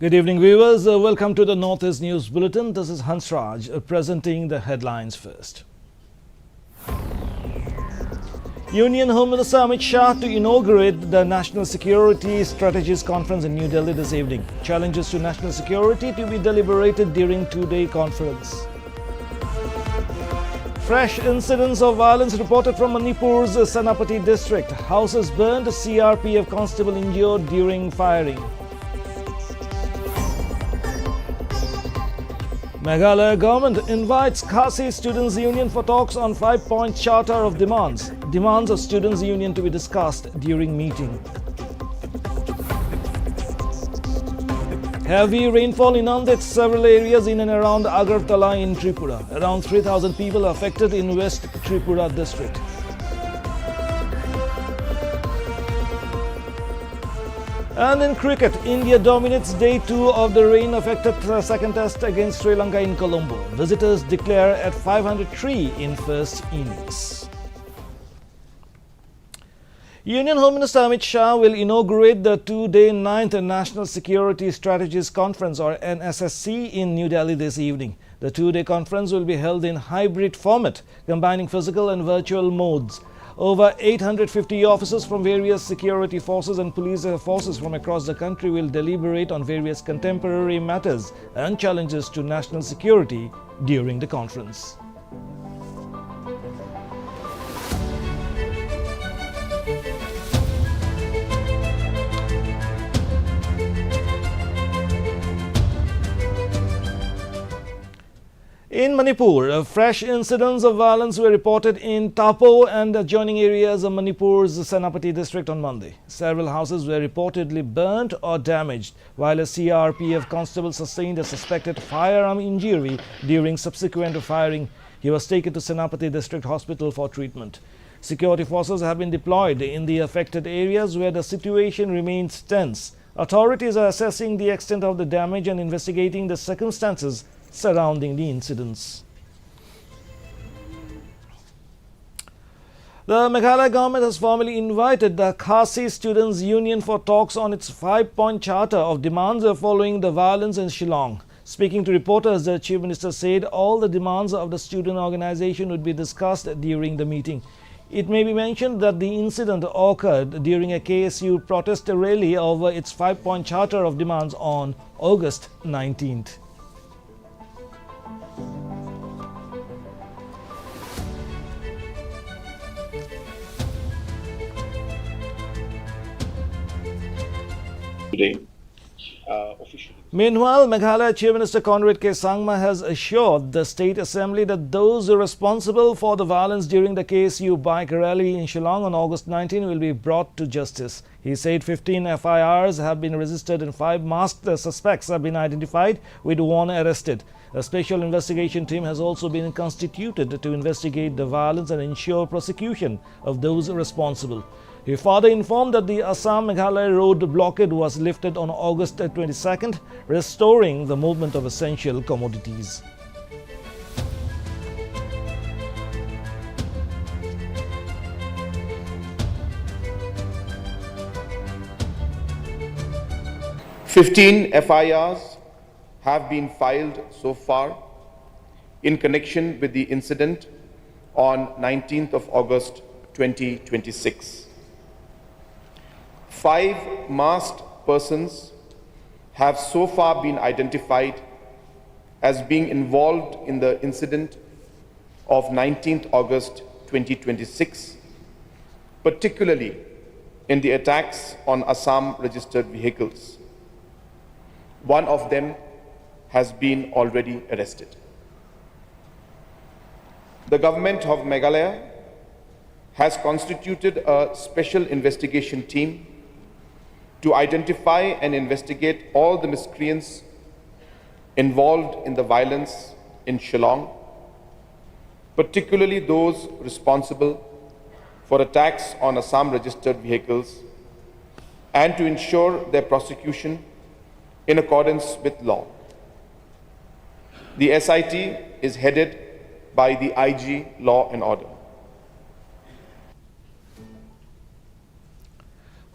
Good evening, viewers. Welcome to the Northeast News Bulletin. This is Hansraj presenting the headlines first. Union Home Minister Amit Shah to inaugurate the National Security Strategies Conference in New Delhi this evening. Challenges to national security to be deliberated during two-day conference. Fresh incidents of violence reported from Manipur's Senapati district. Houses burned, CRPF constable injured during firing. Meghalaya government invites Khasi Students' Union for talks on 5-point charter of demands. Demands of Students' Union to be discussed during meeting. Heavy rainfall inundates several areas in and around Agartala in Tripura. Around 3,000 people affected in West Tripura district. And in cricket, India dominates day 2 of the rain-affected second test against Sri Lanka in Colombo. Visitors declare at 503 in first innings. Union Home Minister Amit Shah will inaugurate the two-day 9th National Security Strategies Conference or NSSC in New Delhi this evening. The two-day conference will be held in hybrid format, combining physical and virtual modes. Over 850 officers from various security forces and police forces from across the country will deliberate on various contemporary matters and challenges to national security during the conference. In Manipur, fresh incidents of violence were reported in Tapo and adjoining areas of Manipur's Senapati district on Monday. Several houses were reportedly burnt or damaged, while a CRPF constable sustained a suspected firearm injury during subsequent firing. He was taken to Senapati District Hospital for treatment. Security forces have been deployed in the affected areas where the situation remains tense. Authorities are assessing the extent of the damage and investigating the circumstances surrounding the incidents. The Meghalaya government has formally invited the Khasi Students' Union for talks on its 5-point charter of demands following the violence in Shillong. Speaking to reporters, the Chief Minister said all the demands of the student organization would be discussed during the meeting. It may be mentioned that the incident occurred during a KSU protest rally over its 5-point charter of demands on August 19th. Today, officially. Meanwhile, Meghalaya Chief Minister Conrad K. Sangma has assured the State Assembly that those responsible for the violence during the KSU bike rally in Shillong on August 19 will be brought to justice. He said 15 FIRs have been registered and 5 masked suspects have been identified, with 1 arrested. A special investigation team has also been constituted to investigate the violence and ensure prosecution of those responsible. He further informed that the Assam-Meghalaya road blockade was lifted on August 22nd, restoring the movement of essential commodities. "15 FIRs have been filed so far in connection with the incident on 19th of August 2026. 5 masked persons have so far been identified as being involved in the incident of 19th August 2026, particularly in the attacks on Assam registered vehicles. 1 of them has been already arrested. The government of Meghalaya has constituted a special investigation team to identify and investigate all the miscreants involved in the violence in Shillong, particularly those responsible for attacks on Assam registered vehicles, and to ensure their prosecution in accordance with law. The SIT is headed by the IG Law and Order.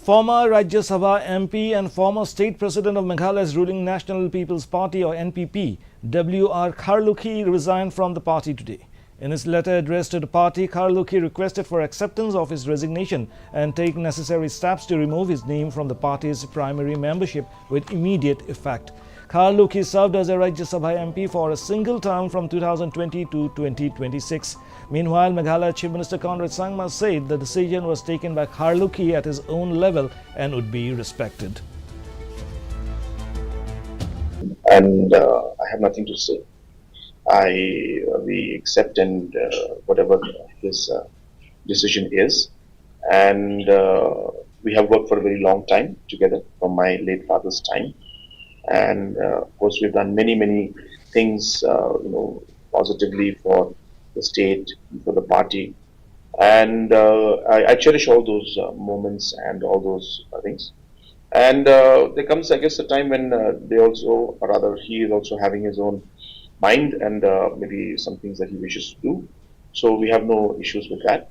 Former Rajya Sabha MP and former State President of Meghalaya's ruling National People's Party or NPP, W.R. Kharlukhi resigned from the party today. In his letter addressed to the party, Kharlukhi requested for acceptance of his resignation and take necessary steps to remove his name from the party's primary membership with immediate effect. Kharlukhi served as a Rajya Sabha MP for a single term from 2020 to 2026. Meanwhile, Meghalaya Chief Minister Conrad Sangma said the decision was taken by Kharlukhi at his own level and would be respected. And I have nothing to say. We accept and whatever his decision is, and we have worked for a very long time together from my late father's time, and of course we've done many things positively for the state, for the party, and I cherish all those moments and all those things. And there comes, I guess, a time when they also, or rather he is also having his own mind and maybe some things that he wishes to do. So we have no issues with that.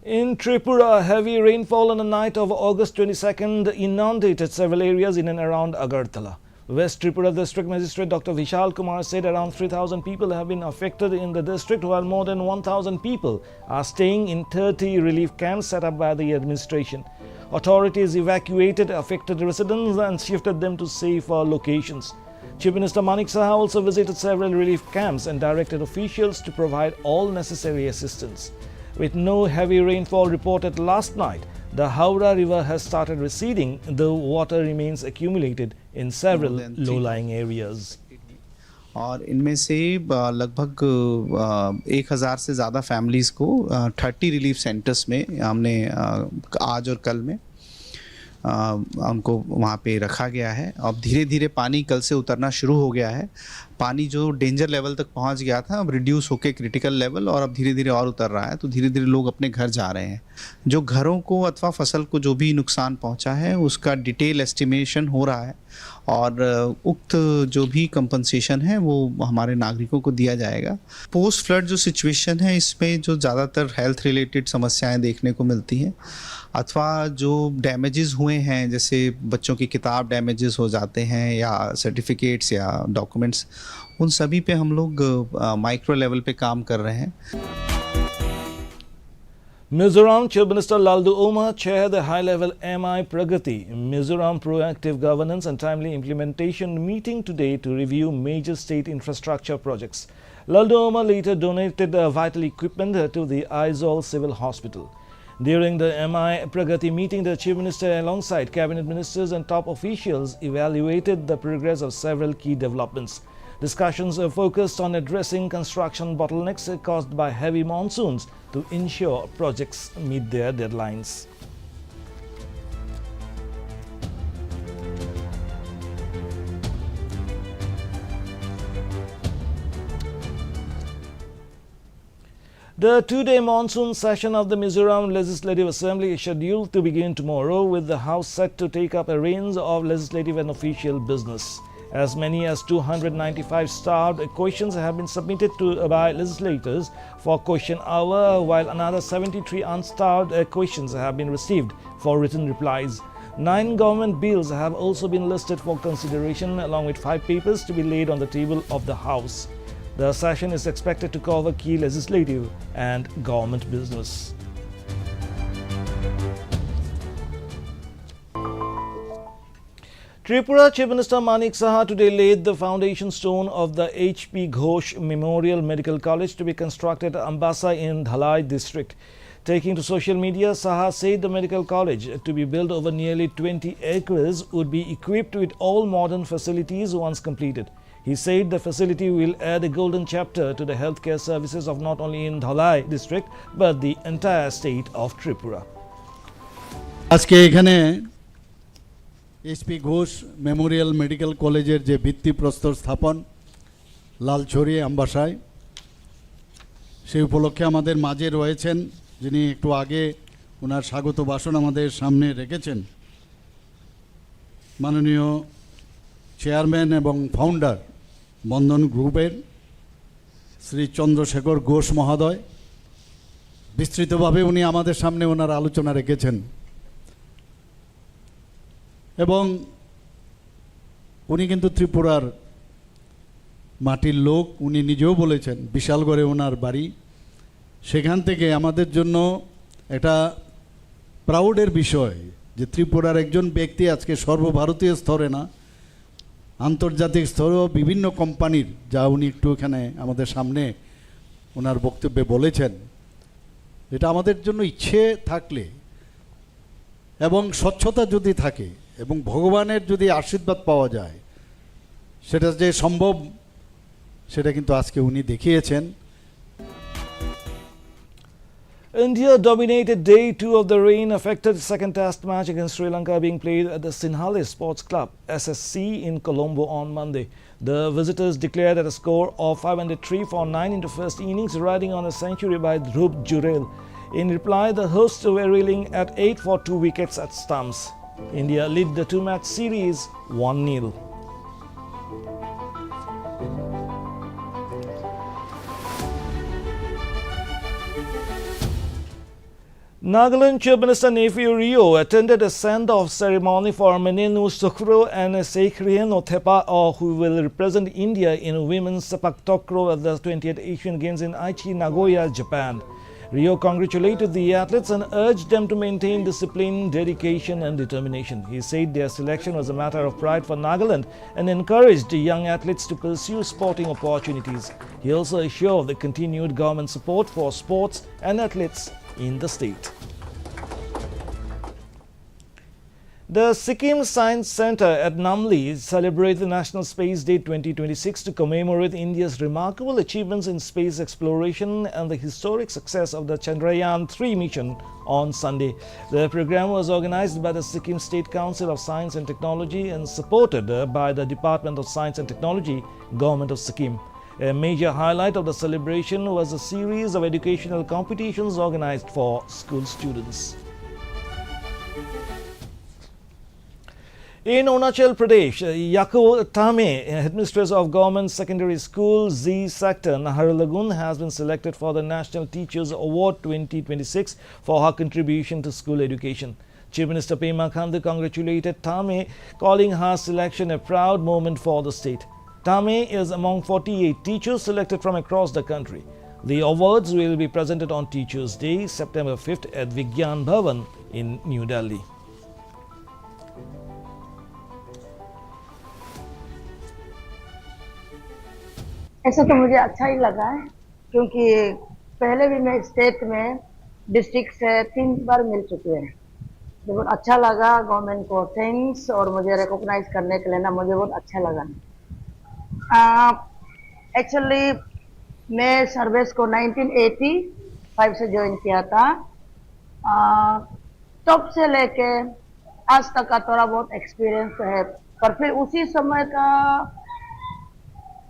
In Tripura, heavy rainfall on the night of August 22nd inundated several areas in and around Agartala. West Tripura District Magistrate Dr. Vishal Kumar said around 3,000 people have been affected in the district, while more than 1,000 people are staying in 30 relief camps set up by the administration. Authorities evacuated affected residents and shifted them to safer locations. Chief Minister Manik Saha also visited several relief camps and directed officials to provide all necessary assistance. With no heavy rainfall reported last night, the Howrah River has started receding, though water remains accumulated in several low-lying areas. और इनमें से लगभग 1,000 से ज़्यादा families को 30 relief centres में हमने आज और कल में उनको वहाँ पे रखा गया है। अब धीरे धीरे पानी कल से उतरना शुरू हो गया है। पानी जो डेंजर लेवल तक पहुँच गया था अब रिड्यूस होके क्रिटिकल लेवल और अब धीरे धीरे और उतर रहा है, तो धीरे धीरे लोग अपने घर जा रहे हैं। जो घरों को अथवा फसल को जो भी नुकसान पहुँचा है उसका डिटेल एस्टिमेशन हो रहा है और उक्त जो भी कंपनसेशन है वो हमारे नागरिकों को दिया जाएगा। पोस्ट फ्लड जो सिचुएशन है इसमें जो ज़्यादातर हेल्थ रिलेटेड समस्याएं देखने को मिलती हैं अथवा जो डैमेजेस हुए हैं, जैसे बच्चों की किताब डैमेजेस हो जाते हैं या सर्टिफिकेट्स या डॉक्यूमेंट्स, उन सभी पे हम लोग माइक्रो लेवल पे काम कर रहे हैं। Mizoram Chief Minister Laldu Oma chaired the high-level MI Pragati, Mizoram Proactive Governance and Timely Implementation meeting today to review major state infrastructure projects. Laldu Oma later donated vital equipment to the Aizawl Civil Hospital. During the MI Pragati meeting, the Chief Minister alongside cabinet ministers and top officials evaluated the progress of several key developments. Discussions focused on addressing construction bottlenecks caused by heavy monsoons to ensure projects meet their deadlines. The two-day monsoon session of the Mizoram Legislative Assembly is scheduled to begin tomorrow, with the House set to take up a range of legislative and official business. As many as 295 starved questions have been submitted by legislators for question hour, while another 73 unstarved questions have been received for written replies. 9 government bills have also been listed for consideration, along with 5 papers to be laid on the table of the House. The session is expected to cover key legislative and government business. Tripura Chief Minister Manik Saha today laid the foundation stone of the H.P. Ghosh Memorial Medical College to be constructed at Ambassa in Dhalai district. Taking to social media, Saha said the medical college, to be built over nearly 20 acres, would be equipped with all modern facilities once completed. He said the facility will add a golden chapter to the healthcare services of not only in Dhalai district but the entire state of Tripura. আজকে এখানে HP Ghosh Memorial medical কলেজের যে ভিত্তিপ্রস্তর স্থাপন লালছড়িয়ে আমবাসায়, সেই উপলক্ষে আমাদের মাঝে রয়েছেন যিনি একটু আগে ওনার স্বাগত ভাষণ আমাদের সামনে রেখেছেন, মাননীয় চেয়ারম্যান এবং ফাউন্ডার বন্ধন গ্রুপের শ্রী চন্দ্রশেখর ঘোষ মহোদয়, বিস্তৃতভাবে উনি আমাদের সামনে ওনার আলোচনা রেখেছেন এবং উনি কিন্তু ত্রিপুরার মাটির লোক। উনি নিজেও বলেছেন বিশালগড়ে ওনার বাড়ি। সেখান থেকে আমাদের জন্য একটা প্রাউডের বিষয় যে ত্রিপুরার একজন ব্যক্তি আজকে সর্বভারতীয় স্তরে না, আন্তর্জাতিক স্তরেও বিভিন্ন কোম্পানির, যা উনি একটু এখানে আমাদের সামনে ওনার বক্তব্যে বলেছেন, এটা আমাদের জন্য ইচ্ছে থাকলে এবং স্বচ্ছতা যদি থাকে এবং ভগবানের যদি আশীর্বাদ পাওয়া যায়, সেটা যে সম্ভব সেটা কিন্তু আজকে উনি দেখিয়েছেন। India dominated day 2 of the rain-affected second test match against Sri Lanka being played at the Sinhalese Sports Club, SSC, in Colombo on Monday. The visitors declared at a score of 503 for 9 in the first innings, riding on a century by Dhruv Jurel. In reply, the hosts were reeling at 8 for 2 wickets at stumps. India lead the two-match series 1-0. Nagaland Chief Minister Nephew Rio attended a send-off ceremony for Menenu Sukro and Seikhrien Othepa, who will represent India in women's sepak takraw at the 20th Asian Games in Aichi, Nagoya, Japan. Rio congratulated the athletes and urged them to maintain discipline, dedication and determination. He said their selection was a matter of pride for Nagaland and encouraged young athletes to pursue sporting opportunities. He also assured the continued government support for sports and athletes in the state. The Sikkim Science Centre at Namli celebrates the National Space Day 2026 to commemorate India's remarkable achievements in space exploration and the historic success of the Chandrayaan-3 mission on Sunday. The program was organized by the Sikkim State Council of Science and Technology and supported by the Department of Science and Technology, Government of Sikkim. A major highlight of the celebration was a series of educational competitions organized for school students. In Arunachal Pradesh, Yaku Tame, headmistress of Government Secondary School Z Sector, Naharlagun, has been selected for the National Teachers Award 2026 for her contribution to school education. Chief Minister Pema Khandu congratulated Tame, calling her selection a proud moment for the state. Tame is among 48 teachers selected from across the country. The awards will be presented on Teachers' Day, September 5th at Vigyan Bhavan in New Delhi. ऐसा तो मुझे अच्छा ही लगा है, क्योंकि पहले भी मैं स्टेट में डिस्ट्रिक्ट से 3 बार मिल चुकी है। बहुत अच्छा लगा, गवर्नमेंट को थैंक्स, और मुझे रिकॉग्नाइज करने के लिए ना मुझे बहुत अच्छा लगा। एक्चुअली मैं सर्विस को 1985 से ज्वाइन किया था। तब से लेके आज तक का थोड़ा बहुत एक्सपीरियंस है, पर फिर उसी समय का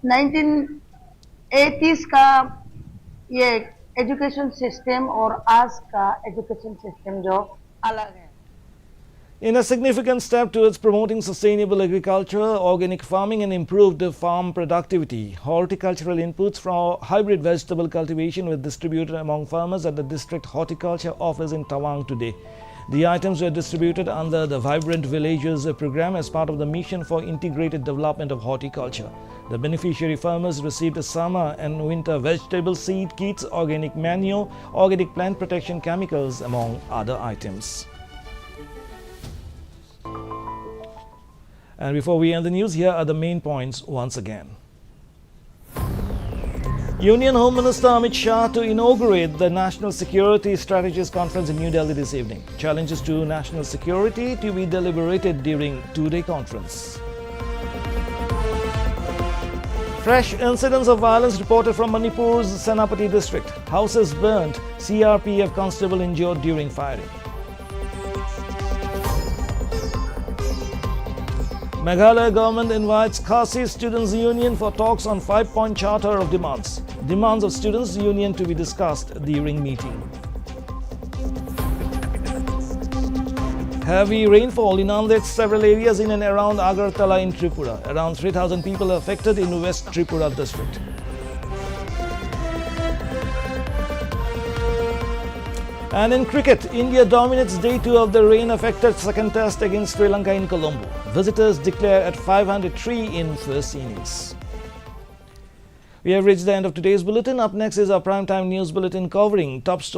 1980s का ये एजुकेशन सिस्टम और आज का एजुकेशन सिस्टम जो अलग है। In a significant step towards promoting sustainable agriculture, organic farming and improved farm productivity, horticultural inputs from hybrid vegetable cultivation were distributed among farmers at the District Horticulture Office in Tawang today. The items were distributed under the Vibrant Villages program as part of the mission for integrated development of horticulture. The beneficiary farmers received summer and winter vegetable seed kits, organic manure, organic plant protection chemicals, among other items. And before we end the news, here are the main points once again. Union Home Minister Amit Shah to inaugurate the National Security Strategies Conference in New Delhi this evening. Challenges to national security to be deliberated during two-day conference. Fresh incidents of violence reported from Manipur's Senapati district. Houses burnt, CRPF constable injured during firing. Meghalaya government invites Khasi Students' Union for talks on 5-point charter of demands. Demands of Students' Union to be discussed during meeting. Heavy rainfall inundates several areas in and around Agartala in Tripura. Around 3,000 people affected in West Tripura district. And in cricket, India dominates day 2 of the rain-affected second test against Sri Lanka in Colombo. Visitors declare at 503 in first innings. We have reached the end of today's bulletin. Up next is our primetime news bulletin covering top stories.